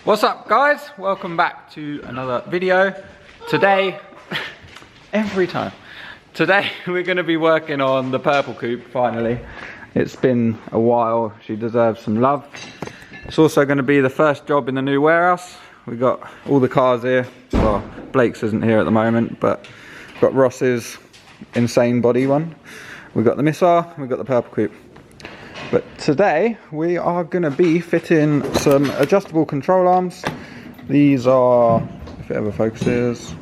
What's up guys? Welcome back to another video. Today, Today we're going to be working on the purple coupe finally. It's been a while, she deserves some love. It's also going to be the first job in the new warehouse. We've got all the cars here. Well, Blake's isn't here at the moment, but we've got Ross's insane body one. We've got the Missile, we've got the purple coupe. But today we are going to be fitting some adjustable control arms. These are, if it ever focuses,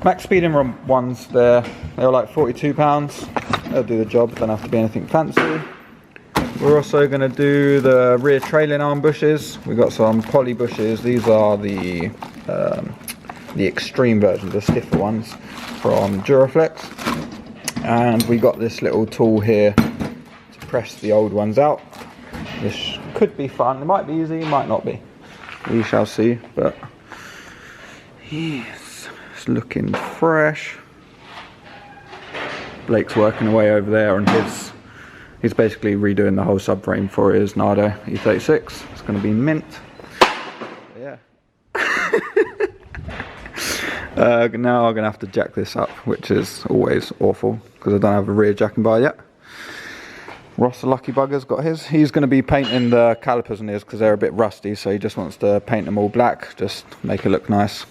max speed and ones. They're like £42. They'll do the job, don't have to be anything fancy. We're also going to do the rear trailing arm bushes. We've got some poly bushes. These are the extreme versions, the stiffer ones from Duraflex. And we got this little tool here to press the old ones out. This could be fun. It might be easy, it might not be. We shall see. But yes, it's looking fresh. Blake's working away over there on his. He's basically redoing the whole subframe for his BMW e36. It's going to be mint. Yeah. Now I'm going to have to jack this up, which is always awful because I don't have a rear jacking bar yet. Ross, the lucky bugger's got his. He's going to be painting the calipers on his because they're a bit rusty, so he just wants to paint them all black, just make it look nice.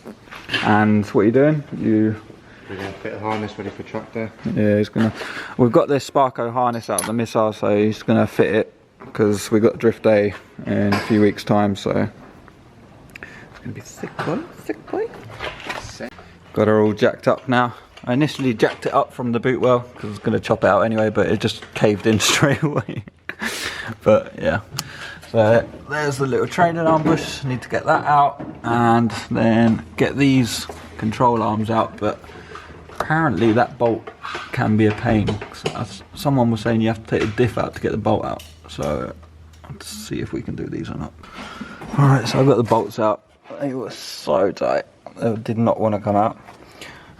And what are you doing? We're going to fit a harness ready for track day. Yeah, he's going to. We've got this Sparko harness out of the Missile, so he's going to fit it because we've got drift day in a few weeks' time, so it's going to be sick, boy. Sick, boy. Sick. Got her all jacked up now. I initially jacked it up from the boot well because I was going to chop it out anyway, but it just caved in straight away. But yeah, so there's the little trailing arm bush. Need to get that out and then get these control arms out. But apparently that bolt can be a pain. Someone was saying you have to take the diff out to get the bolt out. So let's see if we can do these or not. Alright, so I've got the bolts out. They were so tight. They did not want to come out.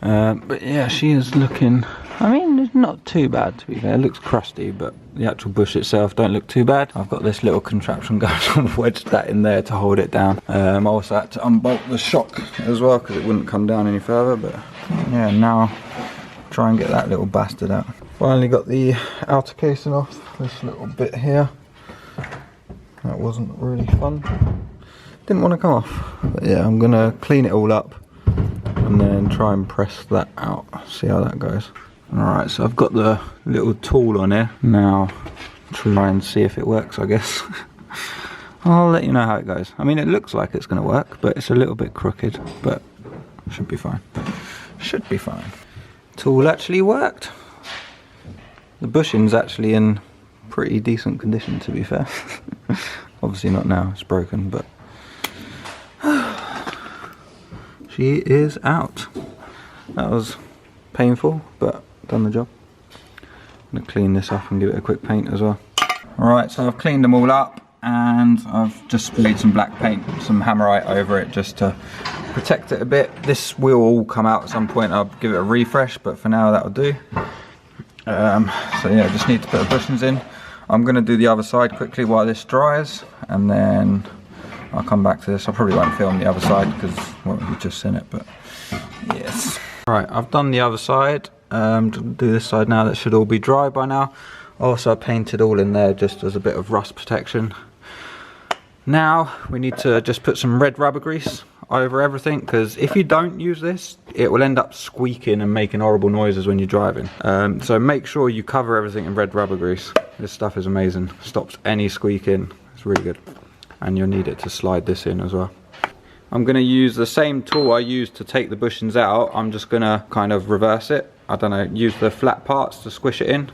But yeah, she is looking, I mean, it's not too bad to be fair. It looks crusty, but the actual bush itself don't look too bad. I've got this little contraption going on, wedged that in there to hold it down. I also had to unbolt the shock as well because it wouldn't come down any further. But yeah, now try and get that little bastard out. Finally got the outer casing off, this little bit here. That wasn't really fun. Didn't want to come off. But yeah, I'm gonna clean it all up and then try and press that out, see how that goes. Alright, so I've got the little tool on here. Now, try and see if it works, I guess. I'll let you know how it goes. I mean, it looks like it's going to work, but it's a little bit crooked, but should be fine. Should be fine. Tool actually worked. The bushing's actually in pretty decent condition, to be fair. Obviously not now, it's broken, but she is out. That was painful, but done the job. I'm gonna clean this up and give it a quick paint as well. Alright, so I've cleaned them all up and I've just sprayed some black paint, some hammerite over it just to protect it a bit. This will all come out at some point. I'll give it a refresh, but for now that'll do. So yeah, just need to put the bushings in. I'm gonna do the other side quickly while this dries, and then I'll come back to this. I probably won't film the other side because, well, you've just seen it, but yes. Right, I've done the other side. Do this side now. That should all be dry by now. Also, I painted all in there just as a bit of rust protection. Now we need to just put some red rubber grease over everything, because if you don't use this, it will end up squeaking and making horrible noises when you're driving. So make sure you cover everything in red rubber grease. This stuff is amazing. Stops any squeaking. It's really good. And you'll need it to slide this in as well. I'm going to use the same tool I used to take the bushings out. I'm just going to kind of reverse it. I don't know, use the flat parts to squish it in.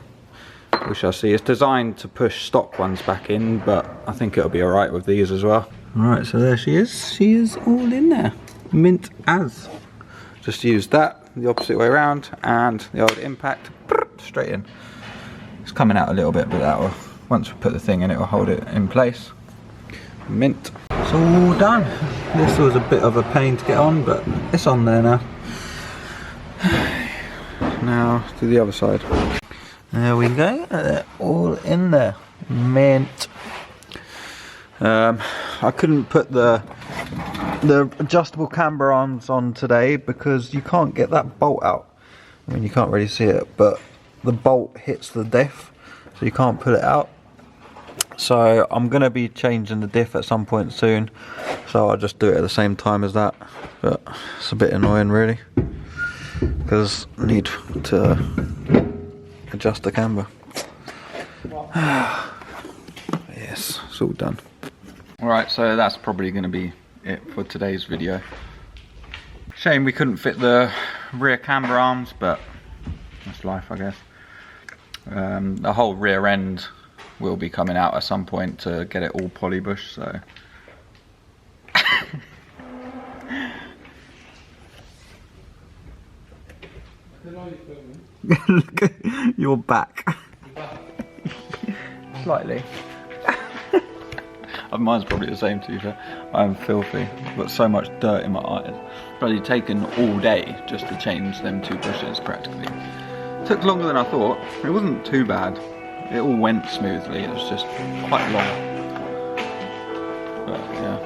We shall see. It's designed to push stock ones back in, but I think it'll be alright with these as well. Alright, so there she is. She is all in there. Mint as. Just use that the opposite way around and the old impact straight in. It's coming out a little bit, but that will, once we put the thing in, it will hold it in place. Mint. It's all done. This was a bit of a pain to get on, but it's on there now. Now to the other side. There we go. They're all in there. Mint. I couldn't put the adjustable camber arms on today because you can't get that bolt out. I mean, you can't really see it, but the bolt hits the diff, so you can't put it out. So I'm gonna be changing the diff at some point soon, so I'll just do it at the same time as that. But it's a bit annoying really, because I need to adjust the camber. Yes, it's all done. Alright, so that's probably going to be it for today's video. Shame we couldn't fit the rear camber arms, but that's life, I guess. The whole rear end will be coming out at some point to get it all polybush, so... Look at your back. Slightly. Mine's probably the same to you, sir. I'm filthy. I've got so much dirt in my eyes. Bloody taken all day just to change them 2 bushes practically. Took longer than I thought. It wasn't too bad. It all went smoothly. It was just quite long. But yeah.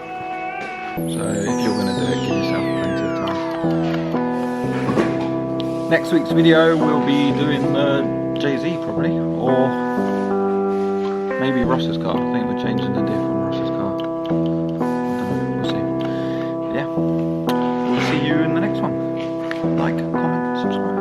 So if you're going to do it, give yourself plenty of time. Next week's video we'll be doing Jay-Z probably, or maybe Ross's car. I think we're changing the diff on Ross's car. I don't know, we'll see. Yeah, we'll see you in the next one. Like, comment, subscribe.